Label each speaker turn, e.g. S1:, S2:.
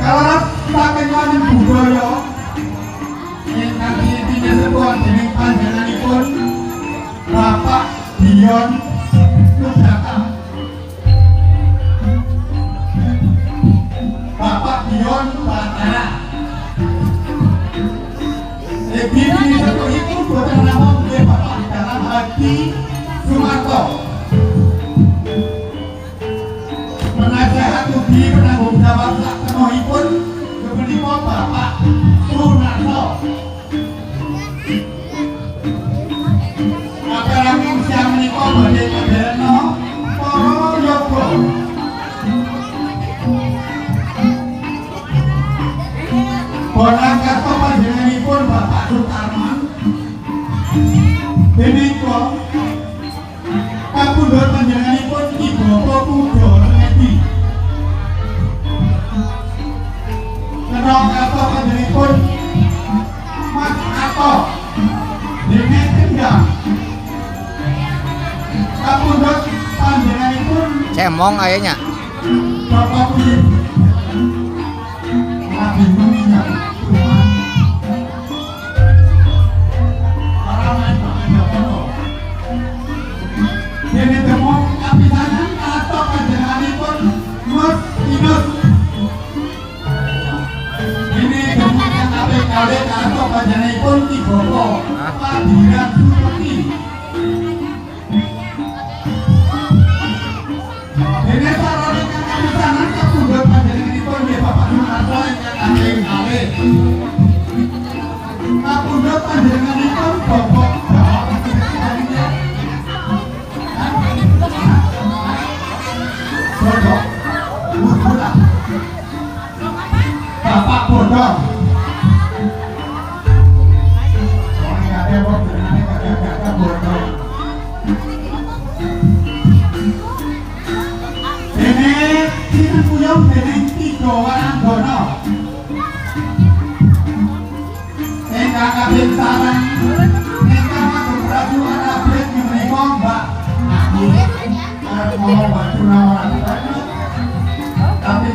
S1: Kalau saking wonten budaya ingkang ditinenipun dening panjenenganipun Bapak Dion Nugrata. Bapak Dion Nugrata. Bini satu itu boten namung nggih Bapak Dalam Haji Sumarto. Penasehat ugi penanggung jawab saksenoipun kepunika Bapak Sunarto. Acara siang menika badhe kaderno para yoga. Bolang kata panjenenganipun Bapak Sutarman. Menika kapundhut panjenenganipun Ki Bapak Pujo Remedi. Kena kata panjenenganipun Mas Ato Dene Kendang. Kapundhut panjenenganipun
S2: Cemong ayahnya.
S1: Bapak Puji Nabi Muhammad. Dene temu kapisanan atau panjenenganipun Mas Inus. Ini temu kali atau panjenenganipun Ki Bapak Padiran Supeti. Dene sarana kapisanan kapundhut panjenenganipun nggih Bapak Sunarto ingkang kalih. Kapundhut panjenenganipun Bapak Bapak Bodong. Ini Sinakuyung dening Tiga Waranggono. Ingkang kaping sareng